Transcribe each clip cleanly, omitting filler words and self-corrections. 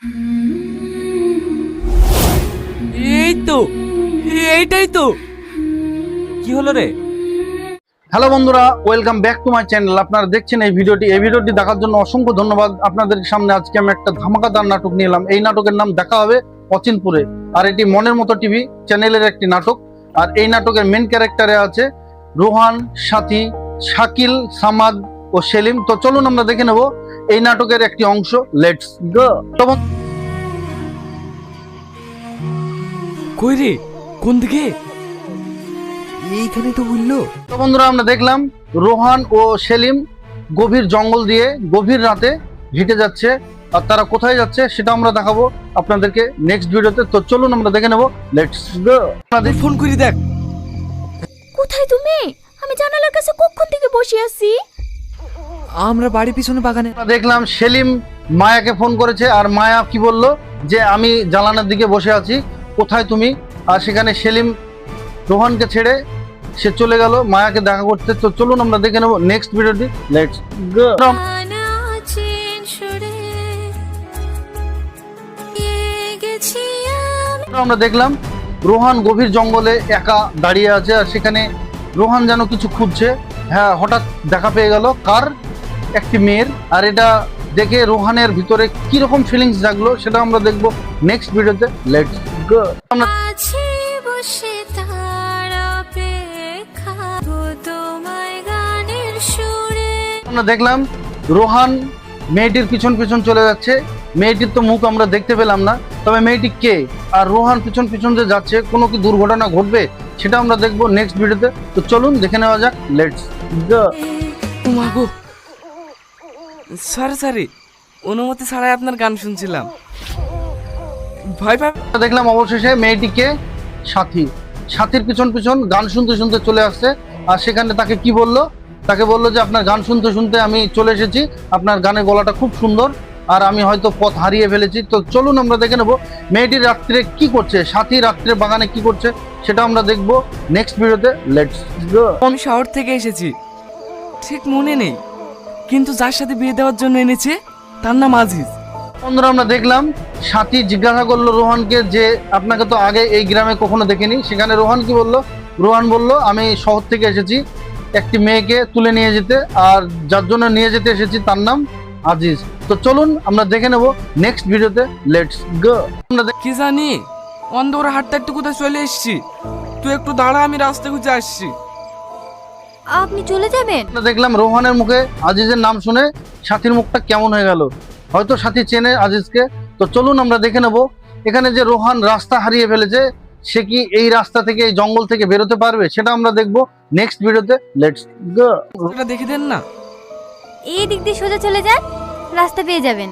এই তো, এইটাই তো। কি হলো রে? হ্যালো বন্ধুরা, welcome back to my channel. আপনারা দেখছেন এই ভিডিওটি দেখার জন্য অসংখ্য ধন্যবাদ। আপনাদের সামনে আজকে আমি একটা ধামাকাদার নাটক নিয়ে এলাম। এই নাটকের নাম দেখা হবে অচিনপুরে। আর এটি মনের মতো টিভি চ্যানেলের একটি নাটক। আর এই নাটকের মেন ক্যারেক্টারে আছে রোহান, সাথী, শাকিল, সামাদ ও সেলিম। তো চলুন আমরা দেখে নেব এই নাটকের একটি অংশ। Let's go. কই রে, কোন দিকে? এইখানে তো বললো। তো বন্ধুরা, আমরা দেখলাম রোহান ও সেলিম গভীর জঙ্গল দিয়ে গভীর রাতে হেঁটে যাচ্ছে। আর তারা কোথায় যাচ্ছে সেটা আমরা দেখাবো আপনাদেরকে নেক্সট ভিডিওতে। তো চলুন আমরা দেখে নেব। Let's go. ফোন করি দেখ। কোথায় তুমি? আমি জানালার কাছে কখন থেকে বসে আছি। আমরা বাড়ির পিছনে বাগানে। দেখলাম সেলিম মায়াকে ফোন করেছে। আর মায়া কি বলল যে আমি জানালার দিকে বসে আছি, কোথায় তুমি? আর সেখানে সেলিম রোহানকে ছেড়ে সে চলে গেল মায়াকে দেখা করতে। তো চলুন আমরা দেখে নেব নেক্সট ভিডিওটি। Let's go. আমরা দেখলাম রোহান গভীর জঙ্গলে একা দাঁড়িয়ে আছে। আর সেখানে রোহান যেন কিছু খুঁজছে। হ্যাঁ, হঠাৎ দেখা পেয়ে গেল কার? একটি মেয়ের। আর এটা দেখে রোহানের ভিতরে কি রকম ফিলিংস জাগলো সেটা আমরা দেখবো নেক্সট ভিডিওতে। লেটস গো। আমরা দেখলাম রোহান মেয়েটির পিছন পিছন চলে যাচ্ছে। মেয়েটির তো মুখ আমরা দেখতে পেলাম না, তবে মেয়েটি কে আর রোহান পিছন পিছন যে যাচ্ছে কোনো কি দুর্ঘটনা ঘটবে সেটা আমরা দেখবো নেক্সট ভিডিওতে। তো চলুন দেখে নেওয়া যাক। Let's go. মাগো, সরি, অনুমতি ছাড়াই আপনার গান শুনছিলাম। ভয় পাই। দেখলাম অবশেষে মেয়েটিকে সাথীর পিছন পিছন গান শুনতে শুনতে চলে আসছে। আর সেখানে তাকে কি বললো? তাকে বললো যে আপনার গান শুনতে শুনতে আমি চলে এসেছি, আপনার গানের গলাটা খুব সুন্দর, আর আমি হয়তো পথ হারিয়ে ফেলেছি। তো চলুন আমরা দেখে নেবো মেয়েটি রাত্রে কি করছে, সাথী রাত্রে বাগানে কি করছে সেটা আমরা দেখবো নেক্সট ভিডিওতে। লেটস গো। আমি শহর থেকে এসেছি, ঠিক মনে নেই, কিন্তু যার সাথে বিয়ে দেওয়ার জন্য এনেছে তার নাম আজিজ। বন্ধুরা, আমরা দেখলাম সাথী জিজ্ঞাসা করলো রোহানকে যে আপনাকে তো আগে এই গ্রামে কখনো দেখিনি। সেখানে রোহান কি বললো? রোহান বলল আমি শহর থেকে এসেছি একটি মেয়েকে তুলে নিয়ে যেতে, আর যার জন্য নিয়ে যেতে এসেছি তার নাম আজিজ। তো চলুন আমরা দেখে নেব নেক্সট ভিডিওতে। লেটস গো। কি জানি অন্ধকার হাঁটতে হাঁটতে কোথায় চলে এসেছি। তুই একটু দাঁড়া, আমি রাস্তা খুঁজে আসছি। আপনি চলে যাবেন? আমরা দেখলাম রোহানের মুখে আজিজের নাম শুনে সাথীর মুখটা কেমন হয়ে গেল। হয়তো সাথী চেনে আজিজকে। তো চলুন আমরা দেখে নেব এখানে যে রোহান রাস্তা হারিয়ে ফেলেছে, সে কি এই রাস্তা থেকে এই জঙ্গল থেকে বেরোতে পারবে সেটা আমরা দেখবো নেক্সট ভিডিওতে। লেটস গো। এটা দেখে দেন না। এই দিক দিয়ে সোজা চলে যান, রাস্তা পেয়ে যাবেন।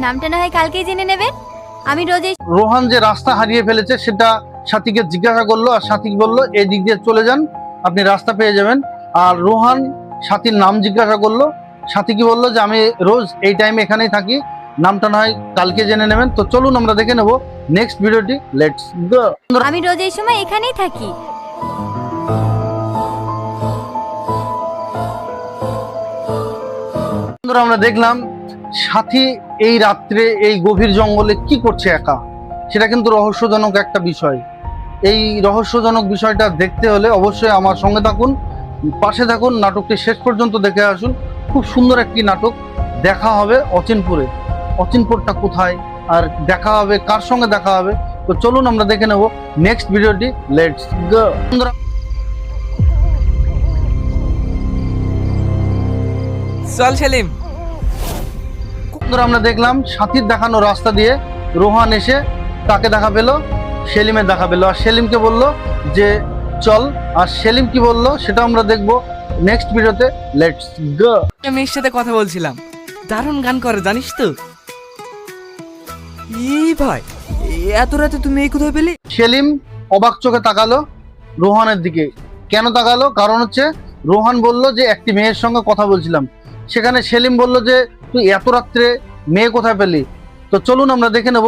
নামটা না হয় কালকেই জেনে নেবেন। আমি রোজ রোহান যে রাস্তা হারিয়ে ফেলেছে সেটা সাথীকে জিজ্ঞাসা করলো। আর সাথী বললো এই দিক দিয়ে চলে যান, আপনি রাস্তা পেয়ে যাবেন। আর রোহান সাথীর নাম জিজ্ঞাসা করলো। সাথী কি বললো যে আমি রোজ এই টাইমে এখানেই থাকি, নামটা না হয় কালকে জেনে নেবেন। তো চলুন আমরা দেখে নেব নেক্সট ভিডিওটি। Let's go. আমি রোজ এই সময় এখানেই থাকি। আমরা দেখলাম সাথী এই রাত্রে এই গভীর জঙ্গলে কি করছে একা। সেটা কিন্তু রহস্যজনক একটা বিষয়। এই রহস্যজনক বিষয়টা দেখতে হলে অবশ্যই আমার সঙ্গে থাকুন, পাশে থাকুন, নাটকটি শেষ পর্যন্ত দেখে আসুন। খুব সুন্দর একটি নাটক। দেখা হবে অচিনপুরে। অচিনপুরটা কোথায় আর দেখা হবে কার সঙ্গে দেখা হবে? তো চলুন আমরা দেখে নেব নেক্সট ভিডিওটি। Let's go. চল সেলিম। আমরা দেখলাম সাথীর দেখানো রাস্তা দিয়ে রোহান এসে তাকে দেখা পেলো, সেলিমের দেখা পেলো। আর সেলিমকে বললো যে চল। আর সেলিম কি বললো সেটা আমরা দেখবো নেক্সট ভিডিওতে। লেটস গো। মেয়ের সাথে কথা বলছিলাম, দারুণ গান করে জানিস তো। এই ভাই, এত রাতে তুমি এই কোথায় পেলে? সেলিম অবাক চোখে তাকালো রোহানের দিকে। কেন তাকালো? কারণ হচ্ছে রোহান বলল যে একটি মেয়ের সঙ্গে কথা বলছিলাম। সেখানে সেলিম বলল যে তুই এত রাত্রে মেয়ে কোথায় পেলি? তো চলুন আমরা দেখে নেব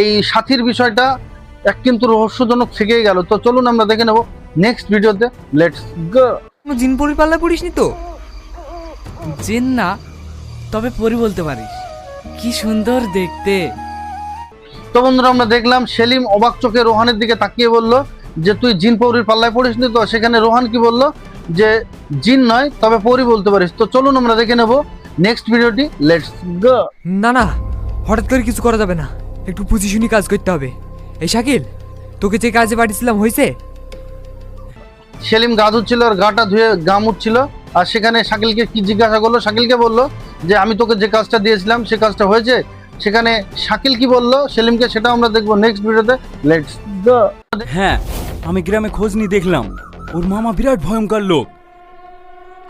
এই সাথীর বিষয়টা কিন্তু রহস্যজনক থেকেই গেল। তো চলুন আমরা দেখে নেব নেক্সট ভিডিওতে। লেটস গো। জিন পরি পাল্লা পড়িসনি তো? জিন না, তবে পরি বলতে পারিস। কি সুন্দর দেখতে। তো বন্ধুরা আমরা দেখলাম সেলিম অবাক চোখে রোহানের দিকে তাকিয়ে বলল যে তুই জিন পৌরির পাল্লায় পড়িসনি তো। সেখানে রোহান কি বলল যে জিন নয় তবে পৌরি বলতে পারিস। তো চলুন আমরা দেখে নেব নেক্সট ভিডিওটি, লেটস গো। না না, হঠাৎ করে কিছু করা যাবে না, একটু বুঝিশুনি কাজ করতে হবে। এই শাকিল, তোকে যে কাজে পাঠিয়েছিলাম হয়েছে? সেলিম গা ধুচ্ছিল আর গাটা ধুয়ে গা মুছছিল, আর সেখানে শাকিলকে কি জিজ্ঞাসা করলো, শাকিলকে বললো যে আমি তোকে যে কাজটা দিয়েছিলাম সে কাজটা হয়েছে। সেখানে শাকিল কি বললো সেলিমকে সেটা আমরা দেখবো নেক্সট ভিডিওতে, লেটস গো। হ্যাঁ, আমি গ্রামে খোঁজ নিয়ে দেখলাম ওর মামা বিরাট ভয়ঙ্কর লোক,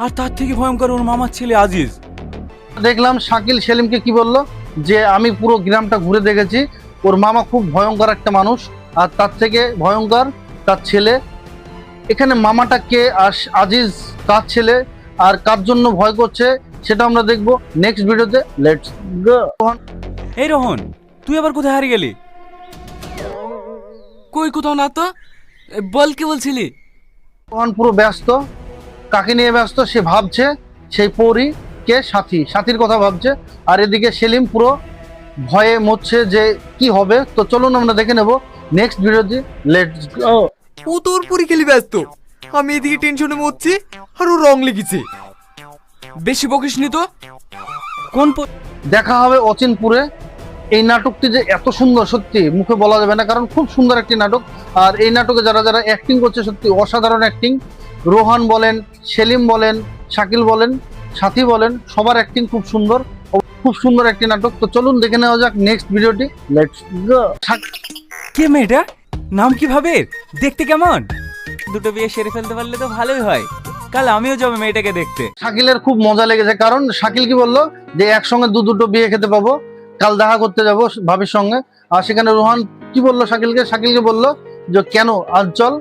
আর তার থেকে ভয়ঙ্কর ওর মামার ছেলে আজিজ। দেখলাম শাকিল সেলিমকে কি বললো যে আমি পুরো গ্রামটা ঘুরে দেখেছি, ওর মামা খুব ভয়ঙ্কর একটা মানুষ, আর তার থেকে ভয়ঙ্কর তার ছেলে। এখানে মামাটা কে আর আজিজ কার ছেলে আর কার জন্য ভয় করছে সেটা আমরা দেখবো নেক্সট ভিডিওতে, লেটস গো। এই রোহন, তুই আবার কোথায় হারিয়ে গেলি? কই কোথাও না তো। বল কি বলছিলি? রোহান পুরো ব্যস্ত, কাকে নিয়ে ব্যস্ত সে ভাবছে, সেই পরি কে সাথীর কথা ভাবছে, আর এদিকে সেলিম পুরো ভয়ে মরছে যে কি হবে। তো চলুন আমরা দেখে নেব নেক্সট ভিডিওতে, লেটস গো। ও তোর পরি খেলি ব্যস্ত, আমি এদিকে টেনশনে মরছি আর ও রং লেগেছে। বেশি বকিসনি তো। কোন দেখা হবে অচিনপুরে। এই নাটকটি যে এত সুন্দর সত্যি মুখে বলা যাবে না, কারণ খুব সুন্দর একটি নাটক। আর এই নাটকে যারা যারা অ্যাক্টিং করছে সত্যি অসাধারণ অ্যাক্টিং। রোহান বলেন, সেলিম বলেন, শাকিল বলেন, সাথী বলেন, সবার অ্যাক্টিং খুব সুন্দর, খুব সুন্দর একটি নাটক। তো চলুন দেখে নেওয়া যাক নেক্সট ভিডিওটি, লেটস গো। কে মেয়েটা? নাম কি ভাবে? দেখতে কেমন? দুটো বিয়ে সেরে ফেলতে পারলে তো ভালোই হয়, কাল আমিও যাবো মেয়েটাকে দেখতে। শাকিলের খুব মজা লেগেছে, কারণ শাকিল কি বললো যে একসঙ্গে দুটো বিয়ে খেতে পাবো, কাল দেখা করতে যাব ভাবির সঙ্গে। আর সেখানে রোহান কি বললো শাকিলকে বললো যে কেন আজ চল।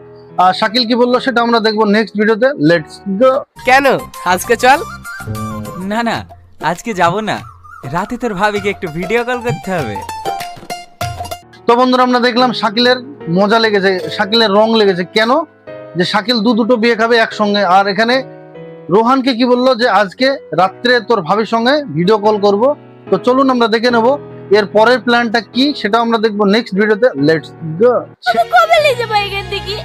আর শাকিল কি বললো সেটা আমরা দেখবো নেক্সট ভিডিওতে, লেটস গো। কেন আজকে চল? না না, আজকে যাব না, রাতে তোর ভাবিকে একটু ভিডিও কল করতে হবে। তো বন্ধুরা আমরা দেখলাম শাকিলের মজা লেগেছে, শাকিলের রং লেগেছে। কেন? যে শাকিল দুটো বিয়ে খাবে একসঙ্গে। আর এখানে রোহানকে কি বললো যে আজকে রাত্রে তোর ভাবির সঙ্গে ভিডিও কল করব। তো চলুন আমরা দেখে নেব এর পরের প্ল্যানটা কি সেটা আমরা দেখবো নেক্সট ভিডিওতে, লেটস গো। কবে নিয়ে যাবো এখান থেকে?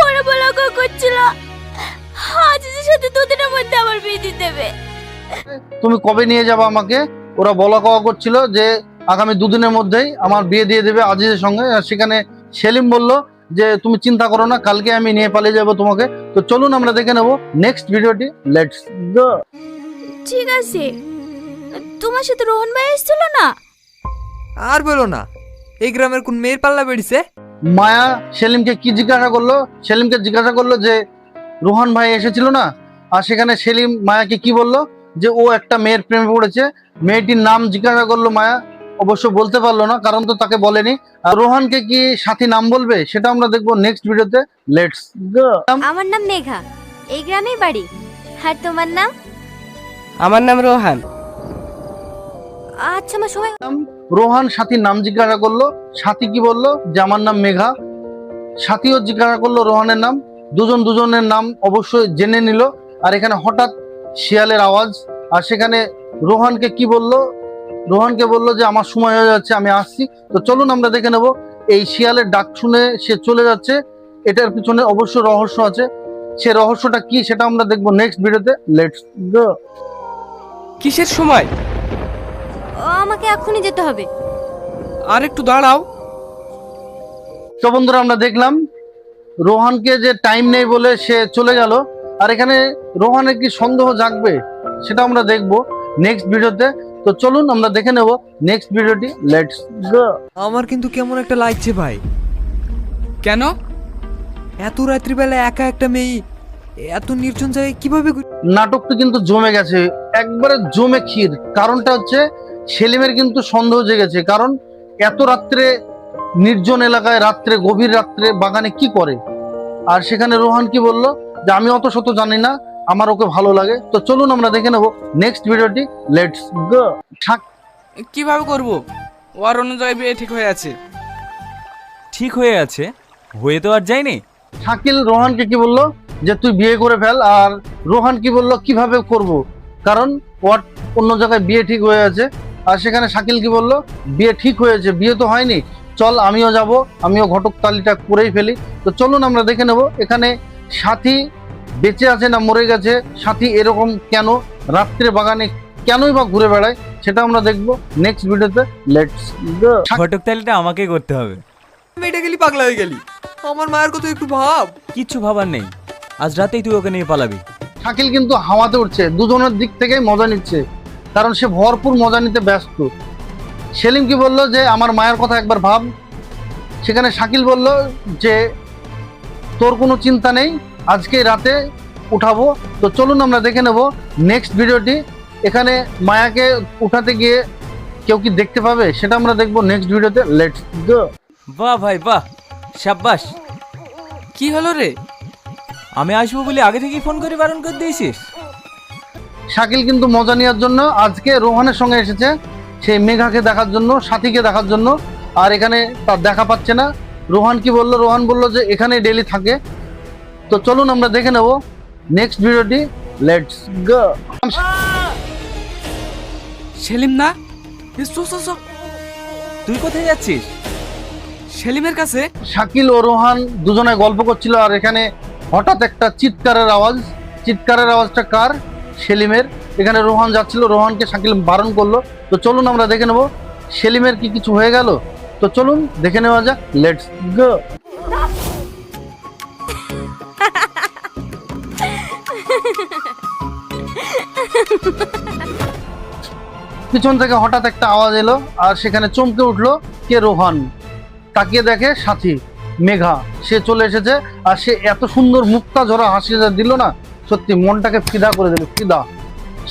ওরা বলা করছিল আজিজের সাথে দুদিনের মধ্যে আমার বিয়ে দিয়ে দেবে। তুমি কবে নিয়ে যাবে আমাকে? ওরা বলা কওয়া করছিল যে আগামী দুদিনের মধ্যেই আমার বিয়ে দিয়ে দেবে আজিজের সঙ্গে। আর সেখানে সেলিম বলল যে তুমি চিন্তা করো না, কালকে আমি নিয়ে পালিয়ে যাবো তোমাকে। তো চলুন আমরা দেখে নেব নেক্সট ভিডিওটি, লেটস গো। ঠিক আছে, তোমার সাথে রোহন ভাই এসেছিল না? আর বলো না, এই গ্রামের কোন মেয়ের পাল্লা বেড়েছে? মায়া সেলিমকে কি জিজ্ঞাসা করলো? সেলিমকে জিজ্ঞাসা করলো যে রোহান ভাই এসেছিল না। আর সেখানে সেলিম মায়াকে কি বললো যে ও একটা মেয়ের প্রেমে পড়েছে। মেয়েটির নাম জিজ্ঞাসা করলো, মায়া অবশ্য বলতে পারলো না, কারণ তো তাকে বলেনি। আর রোহানকে কি সাথী নাম বলবে সেটা আমরা দেখবো নেক্সট ভিডিওতে, লেটস গো। আমার নাম মেঘা, এই গ্রামেই বাড়ি। আর তোমার নাম? আমার নাম রোহান। আচ্ছা, আমার সবাই রোহান সাথীর নাম জিজ্ঞাসা করলো, সাথী কি বললো যে আমার নাম মেঘা। সাথীও জিজ্ঞাসা করলো রোহানের নাম, দুজনের নাম অবশ্যই জেনে নিল। আর এখানে হঠাৎ শিয়ালের আওয়াজ। আর সেখানে রোহানকে কি বললো? রোহানকে বললো যে আমার সময় হয়ে যাচ্ছে, আমি আসছি। তো চলুন আমরা দেখে নেব এই শিয়ালের ডাক শুনে সে চলে যাচ্ছে, এটার পিছনে অবশ্য রহস্য আছে। সে রহস্যটা কি সেটা আমরা দেখবো নেক্সট ভিডিওতে, লেটস গো। কিসের সময়? আমাকে এখনই যেতে হবে। আর একটু দাঁড়াও। তো বন্ধুরা আমরা দেখলাম রোহানকে যে টাইম নেই বলে সে চলে গেল। আর এখানে রোহানের কি সন্দেহ জাগবে সেটা আমরা দেখবো নেক্সট ভিডিওতে। তো চলুন আমরা দেখে নেব নেক্সট ভিডিওটি, লেটস গো। আমার কিন্তু কেমন একটা লাগছে ভাই। কেন? এত রাত্রিবেলা একা একটা মেয়ে এত নির্জন জায়গায় কিভাবে নাটকটা কিন্তু জমে গেছে, একবারে জমে ক্ষীর। কারণটা হচ্ছে সেলিমের কিন্তু সন্দেহ জেগেছে, কারণ এত রাত্রে নির্জন এলাকায়, রাত্রে গভীর রাত্রে বাগানে কি করে। আর সেখানে রোহান কি বললো যে আমি অত শত জানি না, আমার ওকে ভালো লাগে। তো চলুন আমরা দেখে নেব নেক্সট ভিডিওটি, লেটস গো। কিভাবে করব? ও আর অন্য জায়গায় বিয়ে ঠিক হয়ে আছে। ঠিক হয়ে আছে, হয়ে তো আর যায়নি। শাকিল রোহানকে কি বললো যে তুই বিয়ে করে ফেল। আর রোহান কি বললো কিভাবে করব, কারণ ওর অন্য জায়গায় বিয়ে ঠিক হয়ে আছে। আর সেখানে শাকিল কি বলল, বিয়ে ঠিক হয়েছে, বিয়ে তো হয়নি, চল আমিও যাব, আমিও ঘটকতালিটা করেই ফেলি। তো চলুন আমরা দেখে নেব এখানে সাথী বেঁচে আছে না মরে গেছে, সাথী এরকম কেন রাত্রে বাগানে কেনই বা ঘুরে বেড়ায়, সেটা আমরা দেখবো নেক্সট ভিডিওতে। লেটস গো। ঘটক তালিটা আমাকে করতে হবে। মেয়েটা গেলি পাগলা হয়ে গেলি, আমার মায়ের কথা একটু ভাব। কিচ্ছু ভাবার নেই, আজ রাতেই তুই ওকে নিয়ে পালাবি। শাকিল কিন্তু হাওয়াতে উঠছে, দুজনের দিক থেকেই মজা নিচ্ছে, কারণ সে ভরপুর মজা নিতে ব্যস্ত। সেলিম কি বলল যে আমার মায়ের কথা একবার ভাব, সেখানে শাকিল বলল যে তোর কোনো চিন্তা নেই, আজকে রাতে উঠাবো। তো চলুন আমরা দেখে নেব নেক্সট ভিডিওটি। এখানে মায়াকে উঠাতে গিয়ে কেউ কি দেখতে পাবে, সেটা আমরা দেখবো নেক্সট ভিডিওতে। লেটস গো। বাহ ভাই বাহ, সাব্বাস। কি হলো রে? আমি আসবো বলে আগে থেকেই ফোন করে বারণ করে দিয়েছিস। শাকিল কিন্তু মজা নেওয়ার জন্য আজকে রোহানের সঙ্গে এসেছে, সেই মেঘাকে দেখার জন্য, সাথীকে দেখার জন্য। আর এখানে তার দেখা পাচ্ছে না। রোহান কি বললো, রোহান বললো যে এখানে ডেলি থাকে। তো চলুন আমরা দেখে নেব নেক্সট ভিডিওটি। Let's go. সেলিম না? এসো, এসো, এসো। তুই কোথায় যাচ্ছিস? সেলিমের কাছে। শাকিল ও রোহান দুজনে গল্প করছিল, আর এখানে হঠাৎ একটা চিৎকারের আওয়াজ। চিৎকারের আওয়াজটা কার? সেলিমের। এখানে রোহান যাচ্ছিল, রোহানকে শাকিল বারণ করলো। তো চলুন আমরা দেখে নেব সেলিমের কি কিছু হয়ে গেল। তো চলুন দেখে নেওয়া যাক। Let's go. পিছন থেকে হঠাৎ একটা আওয়াজ এলো, আর সেখানে চমকে উঠলো কে? রোহান। তাকিয়ে দেখে সাথী মেঘা, সে চলে এসেছে। আর সে এত সুন্দর মুক্তা ঝরা হাসি দিল না, সত্যি মনটাকে ফিদা করে দিল, ফিদা।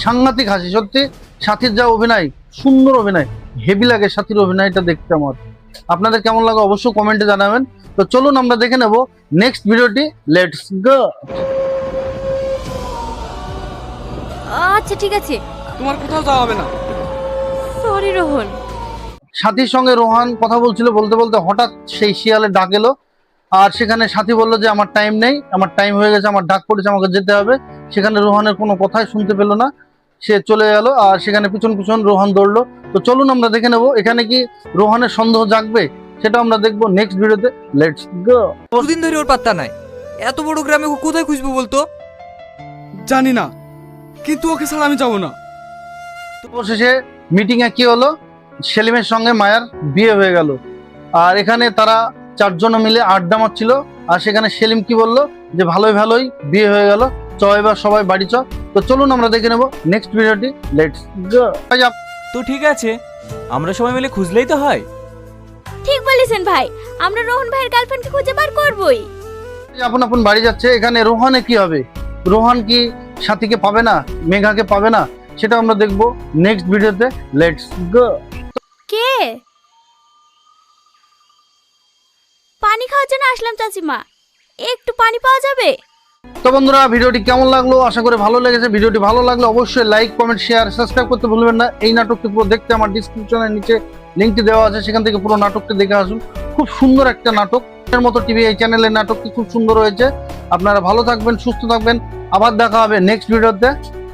সাংঘাতিক হাসি সত্যি। সাথীর যা অভিনয়, সুন্দর অভিনয়, হেভি লাগে সাথীর অভিনয়টা দেখতে। আমার আপনাদের কেমন লাগে অবশ্যই কমেন্টে জানাবেন। তো চলুন আমরা দেখে নেব নেক্সট ভিডিওটি। Let's go. আচ্ছা ঠিক আছে, তোমার কোথাও যাওয়া হবে না। সরি রোহন। সাথীর সঙ্গে রোহান কথা বলছিল, বলতে বলতে হঠাৎ সেই শিয়ালের ডাক এলো। আর সেখানে সাথী বললো যে আমার টাইম নেই, আমার টাইম হয়ে গেছে, আমার ডাক পড়েছে, আমাকে যেতে হবে। সেখানে রোহানের কোনো কথাই শুনতে পেল না, সে চলে গেল। আর সেখানে পিছন পিছন রোহান দৌড়লো। তো চলুন আমরা দেখে নেব এখানে কি রোহানের সন্দেহ জাগবে, সেটা আমরা দেখবো নেক্সট ভিডিওতে। লেটস গো। দুদিন ধরে ওর পাত্তা নাই, এত বড় গ্রামে ও কোথায় খুঁজবো বলতো? জানি না, কিন্তু ওকে ছাড়া আমি যাবো না। তো অবশেষে মিটিং এ কি হলো, সেলিমের সঙ্গে মায়ার বিয়ে হয়ে গেল। আর এখানে তারা চারজনে মিলে আড্ডা মারছিল। আর সেখানে সেলিম কি বললো যে ভালোই ভালোই বিয়ে হয়ে গেল, চ এবার সবাই বাড়ি চ। তো চলুন আমরা দেখে নেব নেক্সট ভিডিওটি। Let's go. তো ঠিক আছে, আমরা সবাই মিলে খুঁজলেই তো হয়। ঠিক বলেছেন ভাই, আমরা রোহন ভাইয়ের গার্লফ্রেন্ডকে খুঁজে বার করবই। আপন আপন বাড়ি যাচ্ছে। এখানে রোহানে কি হবে, রোহান কি সাথীকে পাবে না, মেঘাকে পাবে না, সেটা আমরা দেখবো নেক্সট ভিডিওতে। Let's go. কে? পানি খাওয়ার জন্য আসলাম চাচিমা, একটু পানি পাওয়া যাবে? তো বন্ধুরা, ভিডিওটি কেমন লাগলো, আশা করি ভালো লেগেছে। ভিডিওটি ভালো লাগলে অবশ্যই লাইক, কমেন্ট, শেয়ার, সাবস্ক্রাইব করতে ভুলবেন না। এই নাটকটি পুরো দেখতে আমার ডিসক্রিপশনের নিচে লিঙ্কটি দেওয়া আছে, সেখান থেকে পুরো নাটকটি দেখে আসুন। খুব সুন্দর একটা নাটক, এর মতো টিভি এই চ্যানেলের নাটকটি খুব সুন্দর হয়েছে। আপনারা ভালো থাকবেন, সুস্থ থাকবেন, আবার দেখা হবে নেক্সট ভিডিওতে।